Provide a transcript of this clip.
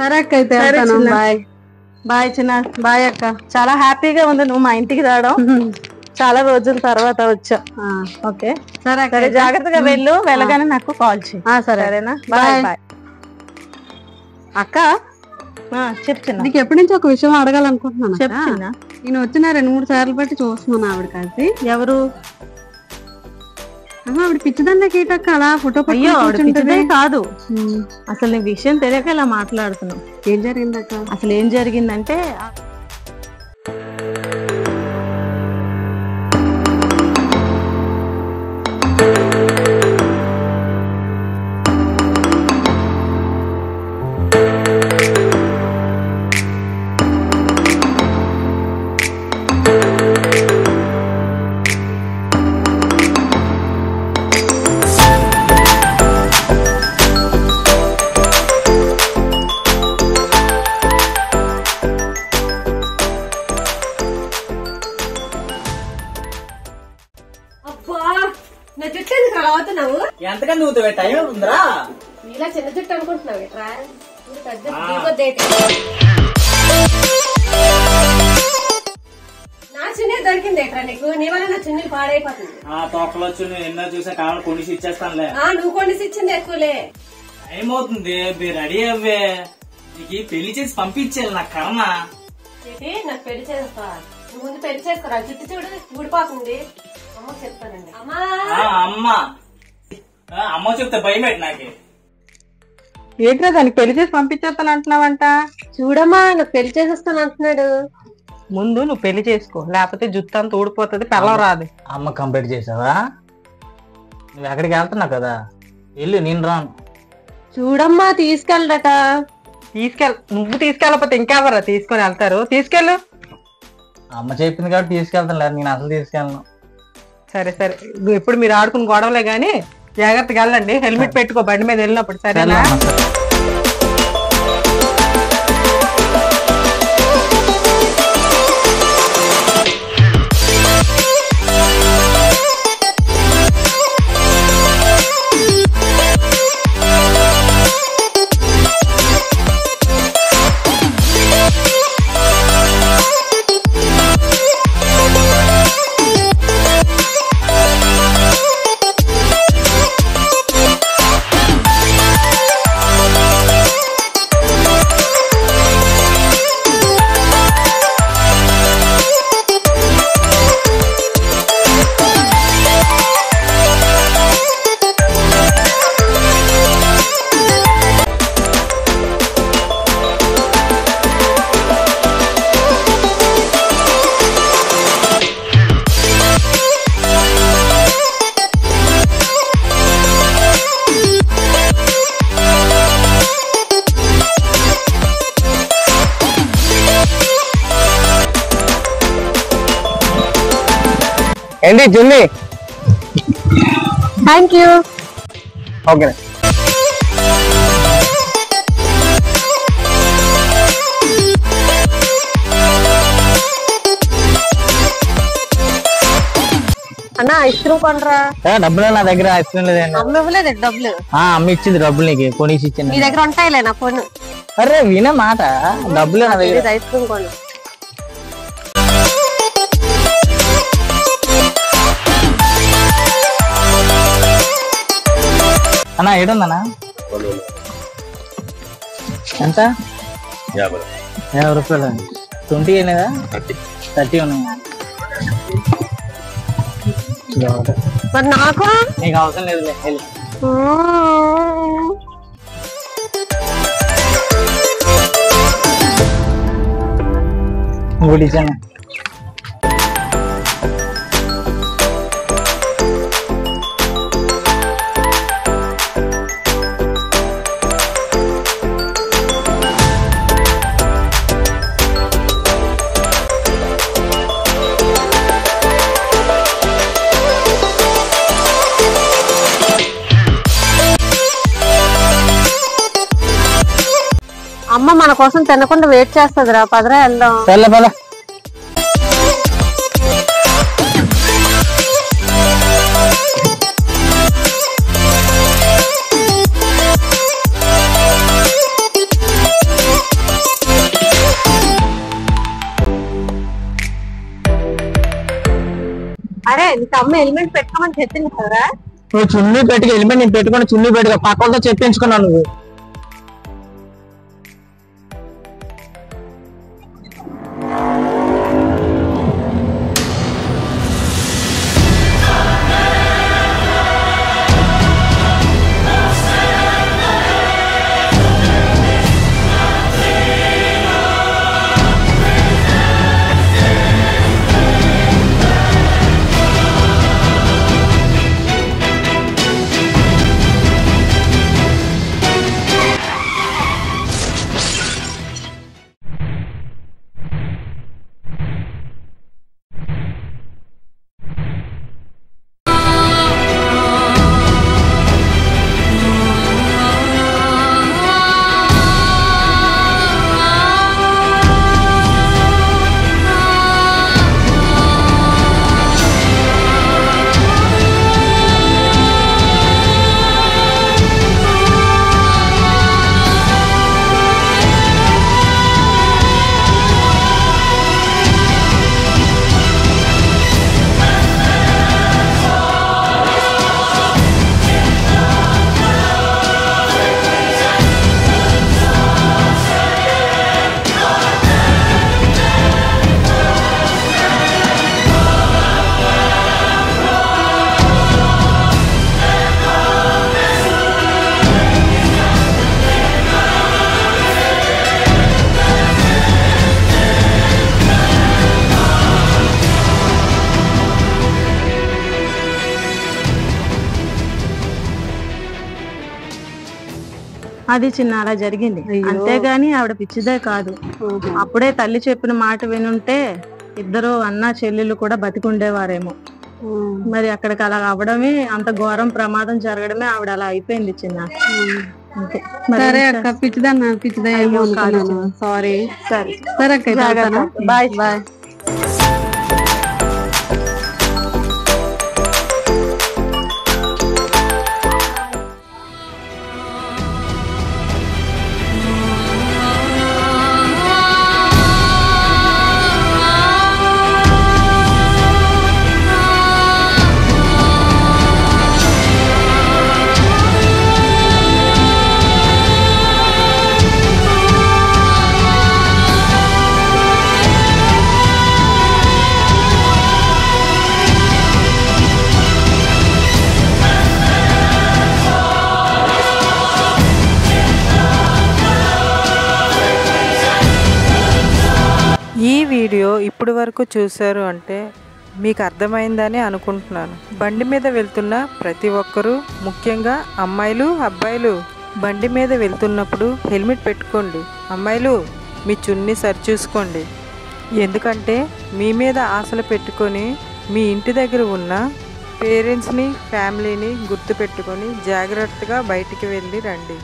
సరే అక్క అయితే బాయ్. బాయ్ చిన్న. బాయ్ అక్క. చాలా హ్యాపీగా ఉంది నువ్వు మా ఇంటికి రావడం. చాలా రోజుల తర్వాత వచ్చా. ఓకే సరే సరే, జాగ్రత్తగా వెళ్ళు. వెళ్ళగానే నాకు కాల్ చేయి. సరేనా? Bye bye. అక్క చెప్తున్నా, నీకు ఎప్పటి నుంచి ఒక విషయం అడగాలనుకుంటున్నాను. చెప్తున్నా. నేను వచ్చిన 2-3 సార్లు బట్టి చూస్తున్నాను ఆవిడ కలిసి. ఎవరు? ఆవిడ పిచ్చిదండ కీటక్క అలా ఫోటో కాదు. అసలు నీ విషయం తెలియక ఇలా మాట్లాడుతున్నావు. ఏం జరిగిందక్క? అసలు ఏం జరిగిందంటే, ఎంతకన్నా నువ్వు టైం ఉందిరా? ఇలా చిన్న జుట్టు అనుకుంటున్నావు నా చున్నీ దొరికింది ఎట్రా నీకు? నీ వల్ల నా చున్నీ పాడైపోతుంది. తోకలో చున్నీ ఎన్నో చూసా, కావాలి కొనిసి ఇచ్చేస్తానులే. నువ్వు కొనిసి ఇచ్చింది ఎక్కువలే. టైం అవుతుంది, మీరు రెడీ అవ్వే. నీకు పెళ్లి చేసి పంపించేయాలి. నా కర్మ. నాకు పెళ్లి చేస్తా. నువ్వు ముందు పెళ్లి చేసుకోరా. జుట్టు చూడు ఊడిపోతుంది. అమ్మ చెప్తానండి. అమ్మ చెప్తే భయం ఏంటి నాకు? ఏంట్రా దానికి పెళ్లి చేసి పంపించేస్తాను అంటున్నావంట? చూడమ్మా, నాకు పెళ్లి చేసేస్తాను అంటున్నాడు. ముందు నువ్వు పెళ్లి చేసుకో, లేకపోతే జుట్టు అంతా ఊడిపోతుంది, పిల్లవ రాదు. అమ్మ కంప్లీట్ చేసావా? నువ్వు ఎక్కడికి వెళ్తున్నావు కదా, వెళ్ళు, నేను రాను. చూడమ్మా, తీసుకెళ్ళట. నువ్వు తీసుకెళ్ళకపోతే ఇంకెవరా తీసుకొని వెళ్తారు? తీసుకెళ్ళు. అమ్మ చెప్పింది కాబట్టి తీసుకెళ్తాను, లేదు నేను అసలు తీసుకెళ్ళను. సరే సరే, ఇప్పుడు మీరు ఆడుకుని గొడవలే గానీ జాగ్రత్తగా వెళ్ళండి. హెల్మెట్ పెట్టుకో బండి మీద వెళ్ళినప్పుడు, సరేనా? ఏంటి జున్ని? Thank you. ఓకే. అన్నా ఐస్ క్రీమ్ కొనరా. డబ్బులు నా దగ్గర ఐస్ క్రీమ్ లేదండి. అమ్మ ఇవ్వలేదు డబ్బులు. అమ్మ ఇచ్చింది డబ్బులు, నీకు కొనిసి ఇచ్చింది. నీ దగ్గర ఉంటాయిలే నా ఫోన్. అరే వినే మాట, డబ్బులు నా దగ్గర. ఐస్ క్రీమ్ కొను. అన్నా ఏడుందన్నా? ఎంత? 50 రూపాయలు. 20 అయినదా? 30 ఉన్నాయి. మరి నాకు నీకు అవసరం లేదు. ఇంకోటి ఇచ్చాను. అమ్మ మన కోసం తినకుండా వెయిట్ చేస్తుందిరా. పదరా వెళ్దాం. సర్లే పద. అరే నీకు అమ్మ హెల్మెట్ పెట్టుకోమని చెప్పింది కదా. నువ్వు చున్నీ పెట్టుకు హెల్మెట్ నేను పెట్టుకుని చున్నీ పెట్టుకో పక్కలతో చెప్పించుకున్నావు నువ్వు. అది చిన్న అలా జరిగింది, అంతేగాని ఆవిడ పిచ్చిదే కాదు. అప్పుడే తల్లి చెప్పిన మాట వినుంటే ఇద్దరు అన్న చెల్లెళ్ళు కూడా బతికుండేవారేమో. మరి అక్కడికి అలా అవ్వడమే, అంత ఘోరం ప్రమాదం జరగడమే ఆవిడ అలా అయిపోయింది చిన్న. అంతే. సరే అక్క, పిచ్చిదన్నా పిచ్చిదా ఏమో అనుకున్నాను. సారీ. సరే సరే అక్క, బాయ్ బాయ్. ఈ వీడియో ఇప్పుడు వరకు చూశారు అంటే మీకు అర్థమైందని అనుకుంటున్నాను. బండి మీద వెళ్తున్న ప్రతి ఒక్కరూ, ముఖ్యంగా అమ్మాయిలు అబ్బాయిలు, బండి మీద వెళ్తున్నప్పుడు హెల్మెట్ పెట్టుకోండి. అమ్మాయిలు మీ చున్నీ సరిచూసుకోండి. ఎందుకంటే మీ మీద ఆశలు పెట్టుకొని మీ ఇంటి దగ్గర ఉన్న పేరెంట్స్ని, ఫ్యామిలీని గుర్తుపెట్టుకొని జాగ్రత్తగా బయటికి వెళ్ళి రండి.